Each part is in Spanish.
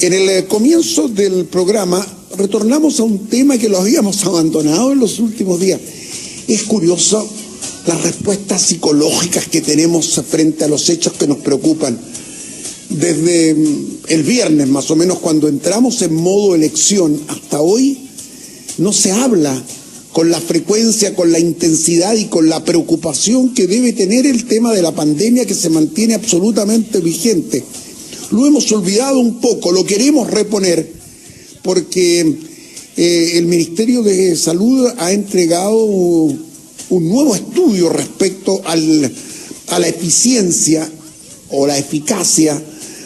En el comienzo del programa retornamos a un tema que lo habíamos abandonado en los últimos días. Es curioso las respuestas psicológicas que tenemos frente a los hechos que nos preocupan. Desde el viernes, más o menos, cuando entramos en modo elección, hasta hoy no se habla con la frecuencia, con la intensidad y con la preocupación que debe tener el tema de la pandemia, que se mantiene absolutamente vigente. Lo hemos olvidado un poco, lo queremos reponer, porque el Ministerio de Salud ha entregado un nuevo estudio respecto a la eficiencia o la eficacia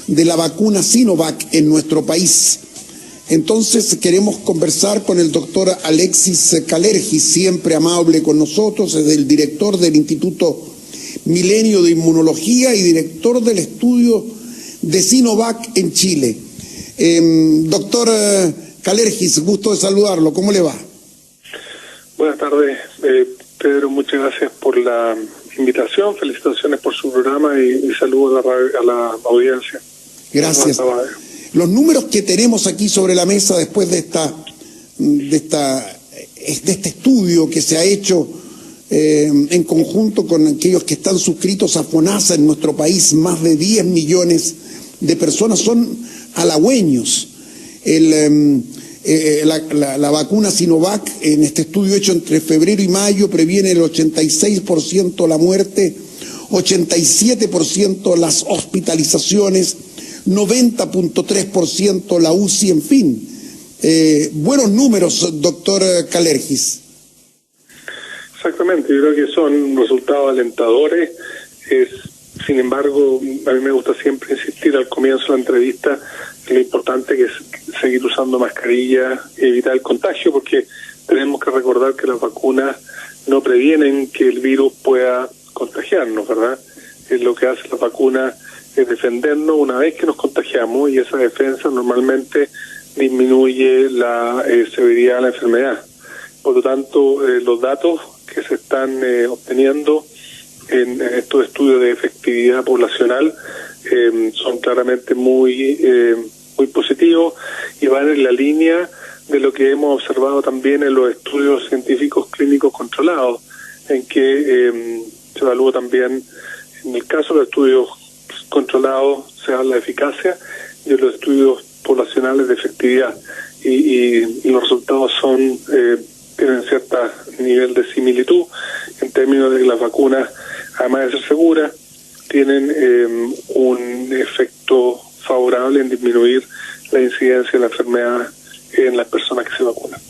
de la vacuna Sinovac en nuestro país. Entonces queremos conversar con el doctor Alexis Kalergis, siempre amable con nosotros, es el director del Instituto Milenio de Inmunología y director del estudio de Sinovac en Chile. Doctor Kalergis, gusto de saludarlo, ¿cómo le va? Buenas tardes, Pedro, muchas gracias por la invitación, felicitaciones por su programa y saludos a la audiencia. Gracias. Los números que tenemos aquí sobre la mesa después de este estudio que se ha hecho en conjunto con aquellos que están suscritos a FONASA en nuestro país, más de 10 millones de personas, son halagüeños. La vacuna Sinovac, en este estudio hecho entre febrero y mayo, previene el 86% la muerte, 87% las hospitalizaciones, 90.3% la UCI, en fin. Buenos números, doctor Kalergis. Exactamente, yo creo que son resultados alentadores. Sin embargo, a mí me gusta siempre insistir al comienzo de la entrevista lo importante que es seguir usando mascarilla y evitar el contagio, porque tenemos que recordar que las vacunas no previenen que el virus pueda contagiarnos, ¿verdad? Lo que hace la vacuna es defendernos una vez que nos contagiamos, y esa defensa normalmente disminuye la severidad de la enfermedad. Por lo tanto, los datos que se están obteniendo en estos estudios de efectividad poblacional son claramente muy positivos y van en la línea de lo que hemos observado también en los estudios científicos clínicos controlados, en que se evalúa también, en el caso de los estudios controlados, se habla de eficacia, y en los estudios poblacionales de efectividad, y los resultados tienen cierto nivel de similitud en términos de que las vacunas, además de ser seguras, tienen un efecto favorable en disminuir la incidencia de la enfermedad en las personas que se vacunan.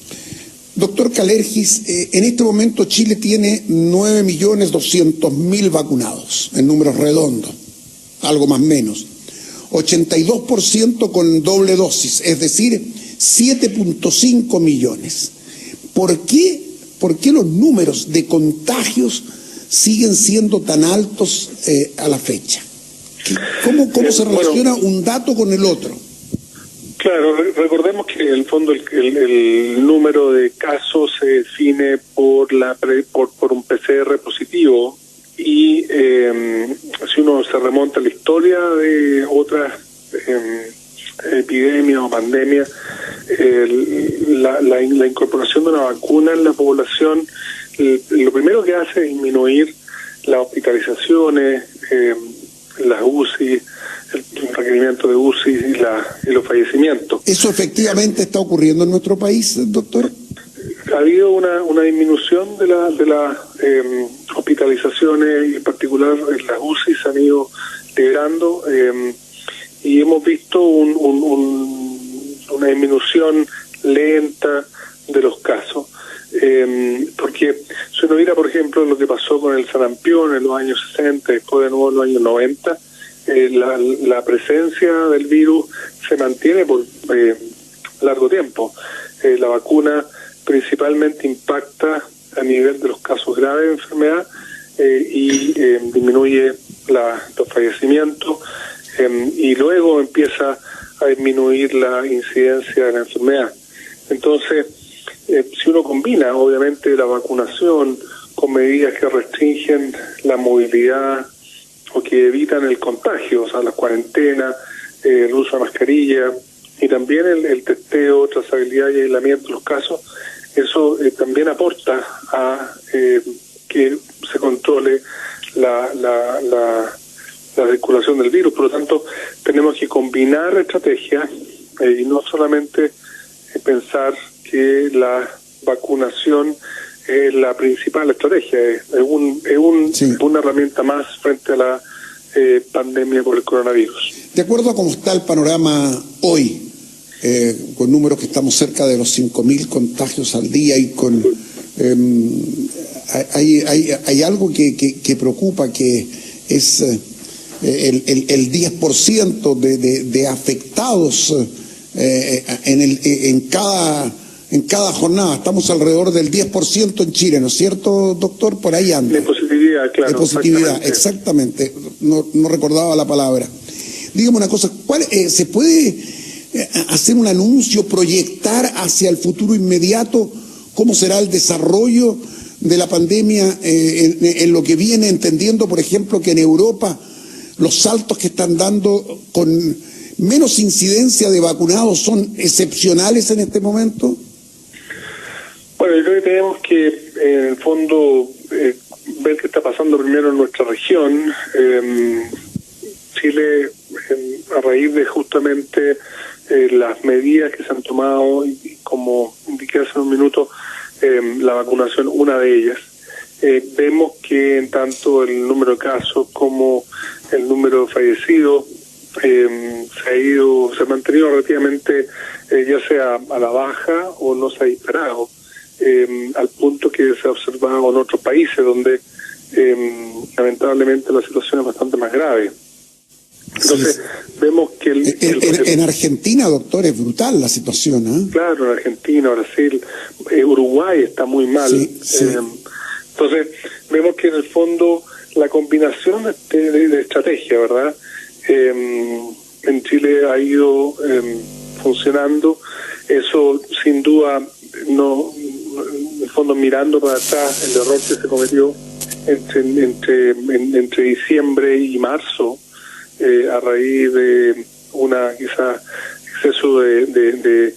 Doctor Kalergis, en este momento Chile tiene 9.200.000 vacunados, en números redondos, algo más menos. 82% con doble dosis, es decir, 7.5 millones. ¿Por qué los números de contagios siguen siendo tan altos a la fecha? ¿Cómo se relaciona un dato con el otro? Claro, recordemos que en el fondo el número de casos se define por un PCR positivo, y si uno se remonta a la historia de otras epidemias o pandemias, la incorporación de una vacuna en la población, lo primero que hace es disminuir las hospitalizaciones, las UCI, el requerimiento de UCI y los fallecimientos. ¿Eso efectivamente está ocurriendo en nuestro país, doctor? Ha habido una disminución de las hospitalizaciones, y en particular las UCI se han ido liberando, y hemos visto una disminución lenta de los casos, porque si uno mira, por ejemplo, lo que pasó con el sarampión en los años 60, después de nuevo en los años 90, la presencia del virus se mantiene por largo tiempo. La vacuna principalmente impacta a nivel de los casos graves de enfermedad, y disminuye los fallecimientos, y luego empieza a disminuir la incidencia de la enfermedad. Entonces, si uno combina obviamente la vacunación con medidas que restringen la movilidad o que evitan el contagio, o sea, la cuarentena, el uso de mascarilla, y también el testeo, trazabilidad y aislamiento de los casos, eso también aporta a que se controle la circulación del virus. Por lo tanto, tenemos que combinar estrategias y no solamente pensar que la vacunación es la principal estrategia, es una herramienta más frente a la pandemia por el coronavirus. De acuerdo a cómo está el panorama hoy, con números que estamos cerca de los 5.000 contagios al día y con hay algo que preocupa, que es el 10% de afectados en cada jornada. Estamos alrededor del 10% en Chile, ¿no es cierto, doctor? Por ahí anda. De positividad, claro. De positividad, exactamente. No recordaba la palabra. Dígame una cosa, ¿se puede hacer un anuncio, proyectar hacia el futuro inmediato cómo será el desarrollo de la pandemia en lo que viene, entendiendo, por ejemplo, que en Europa los saltos que están dando con menos incidencia de vacunados son excepcionales en este momento? Bueno, yo creo que tenemos que, en el fondo, ver qué está pasando primero en nuestra región. Chile, a raíz de justamente las medidas que se han tomado, y como indiqué hace un minuto, la vacunación, una de ellas, vemos que en tanto el número de casos como el número de fallecidos se ha mantenido relativamente, ya sea a la baja o no se ha disparado, al punto que se ha observado en otros países donde lamentablemente la situación es bastante más grave. Entonces, vemos que en Argentina, doctor, es brutal la situación, ¿eh? Claro, en Argentina, Brasil, Uruguay está muy mal. Sí. Entonces, vemos que en el fondo la combinación de estrategia, ¿verdad? En Chile ha ido funcionando. Eso, sin duda, no, en el fondo, mirando para atrás, el error que se cometió entre diciembre y marzo, a raíz de una quizá exceso de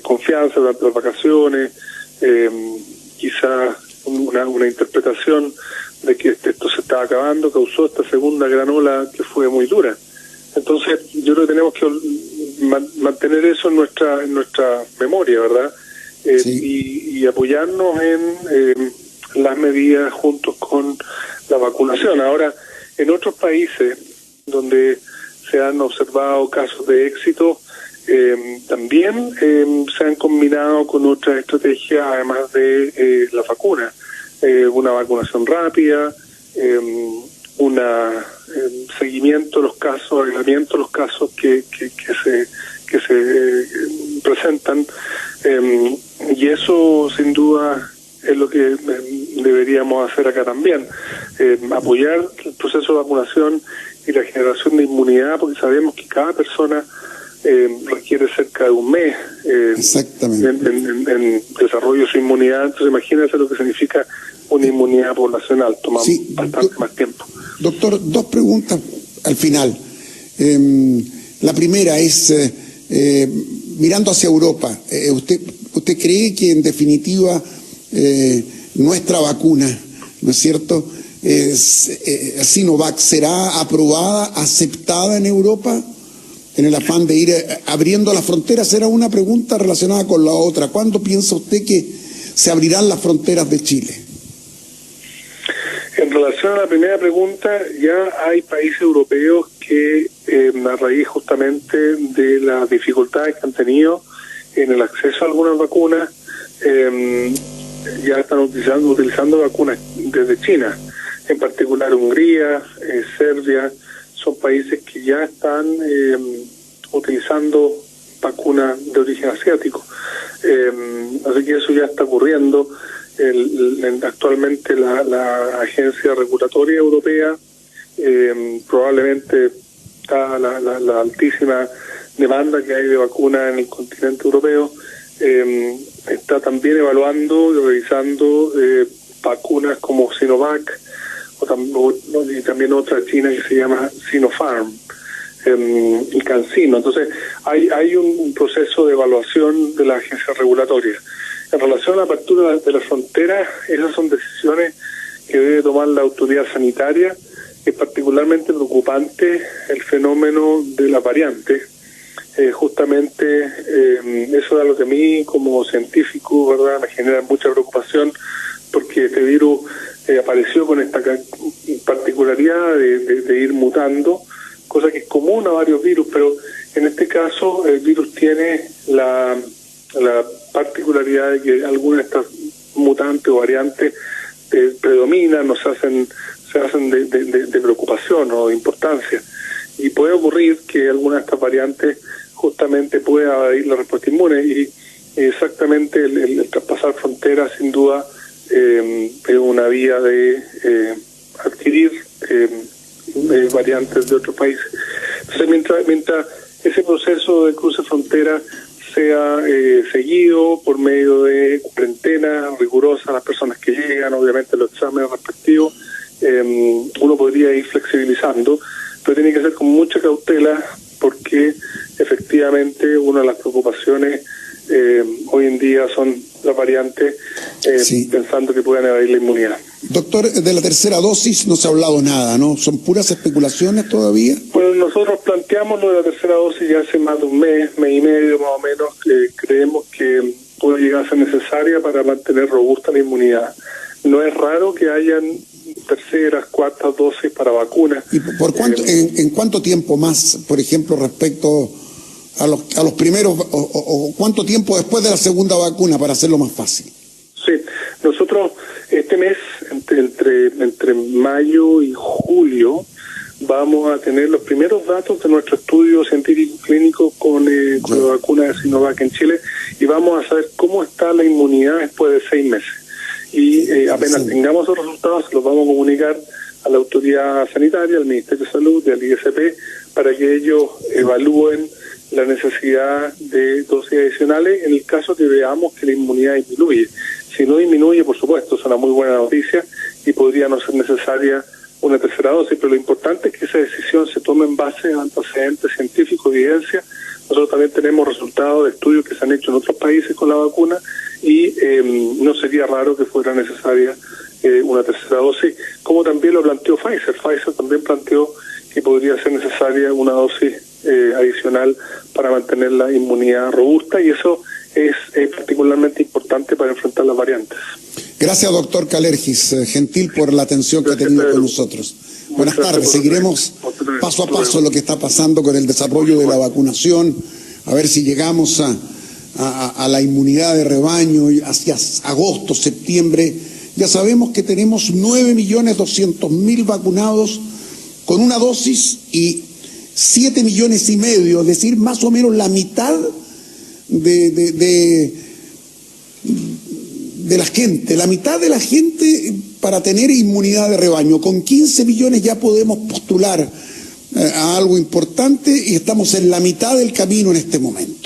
confianza durante las vacaciones, quizá una interpretación de que esto se estaba acabando, causó esta segunda gran ola que fue muy dura. Entonces, yo creo que tenemos que mantener eso en nuestra memoria, ¿verdad? Y apoyarnos en las medidas juntos con la vacunación. Ahora, en otros países donde se han observado casos de éxito, también se han combinado con otras estrategias, además de la vacuna. Una vacunación rápida, seguimiento de los casos, aislamiento de los casos que se presentan, y eso sin duda es lo que deberíamos hacer acá también, apoyar el proceso de vacunación y la generación de inmunidad, porque sabemos que cada persona requiere cerca de un mes en desarrollo de su inmunidad. Entonces imagínense lo que significa una inmunidad poblacional, toma bastante más tiempo. Doctor, dos preguntas al final. La primera es, mirando hacia Europa, ¿usted cree que en definitiva nuestra vacuna, ¿no es cierto?, Sinovac, será aprobada, aceptada en Europa, en el afán de ir abriendo las fronteras? Era una pregunta relacionada con la otra. ¿Cuándo piensa usted que se abrirán las fronteras de Chile? En relación a la primera pregunta, ya hay países europeos que, a raíz justamente de las dificultades que han tenido en el acceso a algunas vacunas, ya están utilizando vacunas desde China. En particular Hungría, Serbia, son países que ya están utilizando vacunas de origen asiático. Así que eso ya está ocurriendo. Actualmente la agencia regulatoria europea, probablemente está la altísima demanda que hay de vacunas en el continente europeo, está también evaluando y revisando vacunas como Sinovac y también otra china que se llama Sinopharm. y CanSino. Entonces, hay un proceso de evaluación de la agencia regulatoria. En relación a la apertura de la frontera, esas son decisiones que debe tomar la autoridad sanitaria. Es particularmente preocupante el fenómeno de la variante. Justamente eso es lo que a mí como científico, ¿verdad?, me genera mucha preocupación, porque este virus apareció con esta particularidad de ir mutando, cosa que es común a varios virus, pero en este caso el virus tiene la particularidad de que algunas de estas mutantes o variantes predominan o se hacen de preocupación o de importancia, y puede ocurrir que alguna de estas variantes justamente pueda ir la respuesta inmune, y exactamente el traspasar fronteras sin duda es una vía de adquirir variantes de otros países. Entonces, mientras ese proceso de cruce frontera sea seguido por medio de cuarentena rigurosa a las personas que llegan, obviamente los exámenes respectivos, uno podría ir flexibilizando, pero tiene que ser con mucha cautela, porque efectivamente una de las preocupaciones hoy en día son las variantes, sí, pensando que puedan evadir la inmunidad. Doctor, de la tercera dosis no se ha hablado nada, ¿no? ¿Son puras especulaciones todavía? Bueno, nosotros planteamos lo de la tercera dosis ya hace más de un mes y medio más o menos. Creemos que puede llegar a ser necesaria para mantener robusta la inmunidad. No es raro que hayan terceras, cuartas dosis para vacunas. ¿Y por cuánto, en cuánto tiempo más, por ejemplo, respecto a los primeros, o cuánto tiempo después de la segunda vacuna, para hacerlo más fácil? Sí, nosotros este mes, entre mayo y julio, vamos a tener los primeros datos de nuestro estudio científico clínico con la vacuna de Sinovac en Chile, y vamos a saber cómo está la inmunidad después de 6 meses. Y apenas tengamos esos resultados, los vamos a comunicar a la autoridad sanitaria, al Ministerio de Salud y al ISP, para que ellos evalúen la necesidad de dosis adicionales en el caso que veamos que la inmunidad disminuye. Si no disminuye, por supuesto, es una muy buena noticia y podría no ser necesaria una tercera dosis, pero lo importante es que esa decisión se tome en base a antecedentes científicos, evidencia. Nosotros también tenemos resultados de estudios que se han hecho en otros países con la vacuna, y no sería raro que fuera necesaria una tercera dosis, como también lo planteó Pfizer. Pfizer también planteó que podría ser necesaria una dosis adicional para mantener la inmunidad robusta, y eso es particularmente importante para enfrentar las variantes. Gracias, doctor Kalergis, gentil por la atención que ha tenido con nosotros. Buenas tardes, seguiremos paso a paso lo que está pasando con el desarrollo de la vacunación, a ver si llegamos a la inmunidad de rebaño hacia agosto, septiembre. Ya sabemos que tenemos 9.200.000 vacunados con una dosis y 7,5 millones, es decir, más o menos la mitad de la gente, para tener inmunidad de rebaño. Con 15 millones ya podemos postular a algo importante, y estamos en la mitad del camino en este momento.